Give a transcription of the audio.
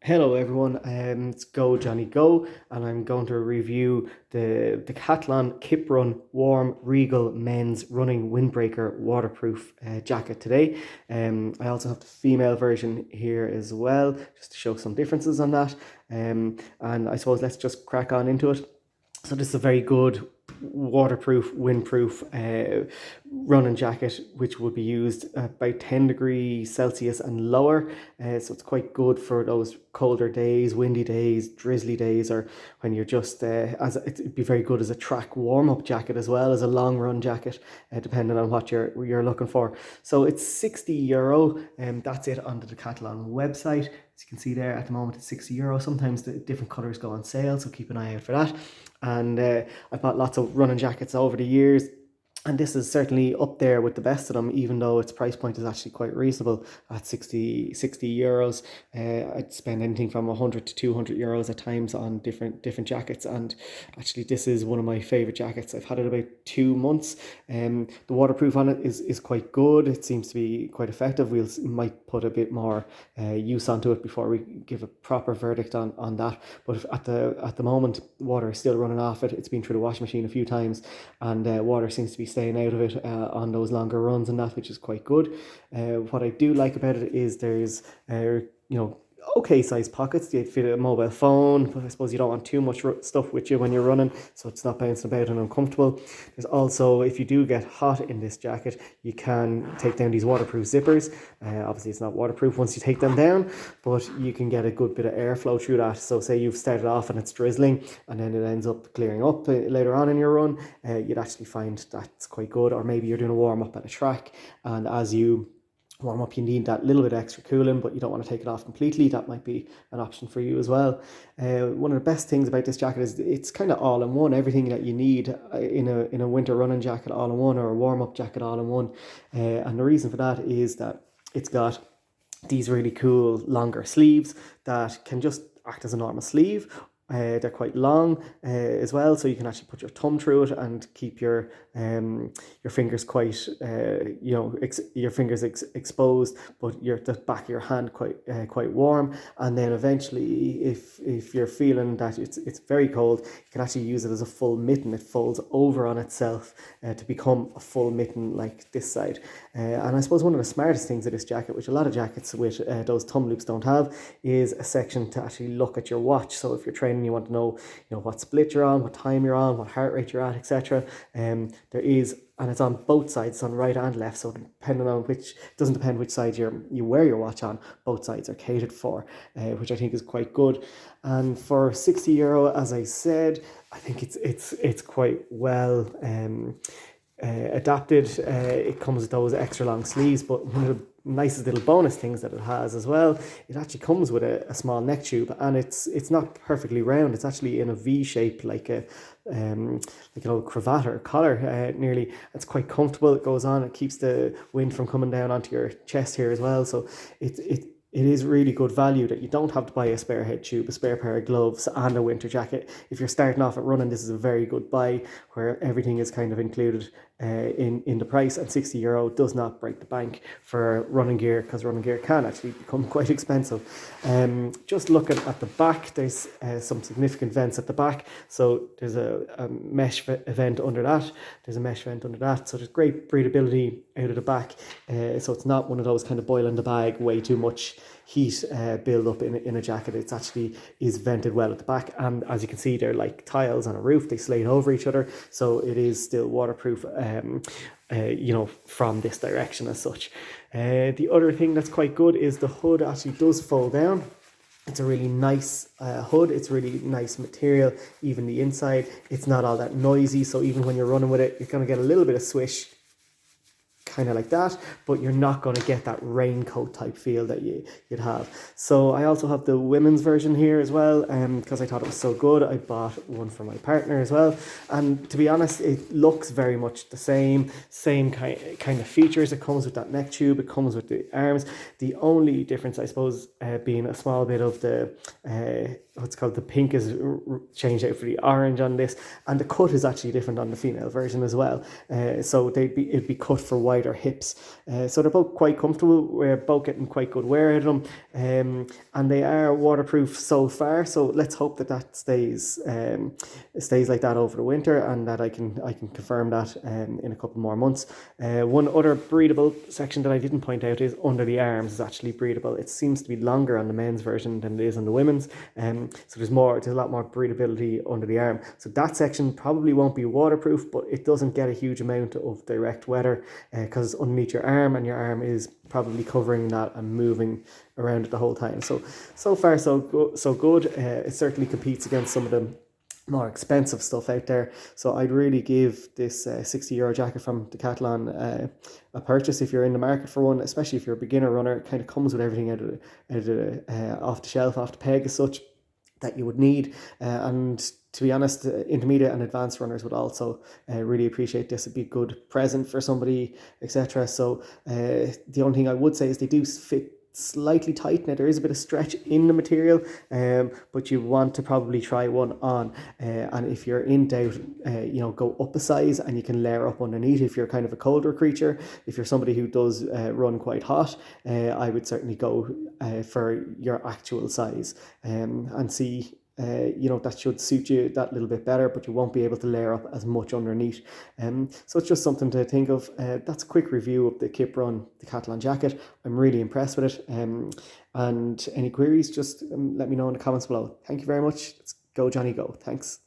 Hello everyone, it's GoJohnnyGo and I'm going to review the Decathlon Kiprun Warm Regal Men's Running Windbreaker Waterproof jacket today. I also have the female version here as well, just to show some differences on that. And I suppose let's just crack on into it. So this is a very good waterproof, windproof running jacket, which would be used at about 10 degrees Celsius and lower. So it's quite good for those colder days, windy days, drizzly days, or when you're just, it'd be very good as a track warm-up jacket as well as a long run jacket, depending on what you're looking for. So it's €60, and that's it on the Decathlon website. As you can see there, at the moment it's €60. Sometimes the different colours go on sale, so keep an eye out for that. And I've bought lots of running jackets over the years, and this is certainly up there with the best of them, even though its price point is actually quite reasonable at €60. I'd spend anything from 100 to €200 at times on different jackets, and actually this is one of my favourite jackets. I've had it about 2 months. The waterproof on it is quite good. It seems to be quite effective. We might put a bit more use onto it before we give a proper verdict on that. But at the moment, water is still running off it. It's been through the washing machine a few times, and water seems to be staying out of it on those longer runs and that, which is quite good. What I do like about it is there's okay size pockets. They fit a mobile phone, but I suppose you don't want too much stuff with you when you're running, so it's not bouncing about and uncomfortable. There's also, if you do get hot in this jacket, you can take down these waterproof zippers. Obviously it's not waterproof once you take them down, but you can get a good bit of airflow through that. So say you've started off and it's drizzling and then it ends up clearing up later on in your run, you'd actually find that's quite good. Or maybe you're doing a warm up at a track, and as you warm up you need that little bit extra cooling, but you don't want to take it off completely. That might be an option for you as well. One of the best things about this jacket is it's kind of all in one. Everything that you need in a winter running jacket all in one, or a warm-up jacket all in one. And the reason for that is that it's got these really cool longer sleeves that can just act as a normal sleeve. They're quite long as well, so you can actually put your thumb through it and keep your fingers quite your fingers exposed, but the back of your hand quite warm. And then eventually, if you're feeling that it's very cold, you can actually use it as a full mitten. It folds over on itself to become a full mitten like this side. And I suppose one of the smartest things of this jacket, which a lot of jackets with those thumb loops don't have, is a section to actually look at your watch. So if you're training, you want to know what split you're on, what time you're on, what heart rate you're at, etc. There is, and it's on both sides, on right and left. So depending on it doesn't depend which side you wear your watch on. Both sides are catered for, which I think is quite good. And for €60, as I said, I think it's quite well adapted. It comes with those extra long sleeves, but one of the nicest little bonus things that it has as well, it actually comes with a small neck tube, and it's not perfectly round. It's actually in a V shape, like an old cravat or collar nearly. It's quite comfortable. It goes on, it keeps the wind from coming down onto your chest here as well. So it is really good value that you don't have to buy a spare head tube, a spare pair of gloves, and a winter jacket. If you're starting off at running, this is a very good buy, where everything is kind of included in the price. And €60 does not break the bank for running gear, because running gear can actually become quite expensive. Just looking at the back, there's some significant vents at the back. So there's a mesh vent under that. There's a mesh vent under that. So there's great breathability out of the back. So it's not one of those kind of boil in the bag, way too much heat build up in a jacket. It's actually is vented well at the back, and as you can see, they're like tiles on a roof. They slide over each other, so it is still waterproof from this direction as such. The other thing that's quite good is the hood actually does fold down. It's a really nice hood. It's really nice material. Even the inside, it's not all that noisy, so even when you're running with it, you're going to get a little bit of swish, kind of like that, but you're not going to get that raincoat type feel that you'd have. So I also have the women's version here as well, because I thought it was so good. I bought one for my partner as well, and to be honest, it looks very much the same kind of features. It comes with that neck tube, it comes with the arms. The only difference, I suppose, being a small bit of the what's called the pink is changed out for the orange on this, and the cut is actually different on the female version as well. So it'd be cut for wider wider hips. So they're both quite comfortable. We're both getting quite good wear out of them, and they are waterproof so far. So let's hope that stays like that over the winter, and that I can confirm that in a couple more months. One other breathable section that I didn't point out is under the arms is actually breathable. It seems to be longer on the men's version than it is on the women's, so there's a lot more breathability under the arm. So that section probably won't be waterproof, but it doesn't get a huge amount of direct weather because underneath your arm, and your arm is probably covering that and moving around it the whole time. So far so good. It certainly competes against some of the more expensive stuff out there. So I'd really give this €60 jacket from Decathlon a purchase if you're in the market for one, especially if you're a beginner runner. It kind of comes with everything off the shelf, off the peg as such, that you would need. And to be honest, intermediate and advanced runners would also really appreciate this. It'd be a good present for somebody, etc. So the only thing I would say is they do fit slightly tight. Now there is a bit of stretch in the material, but you want to probably try one on, and if you're in doubt, go up a size, and you can layer up underneath if you're kind of a colder creature. If you're somebody who does run quite hot, I would certainly go for your actual size, and see. That should suit you that little bit better, but you won't be able to layer up as much underneath. So it's just something to think of. That's a quick review of the Kiprun Decathlon jacket. I'm really impressed with it. And any queries, just let me know in the comments below. Thank you very much. Let's go, Johnny, go. Thanks.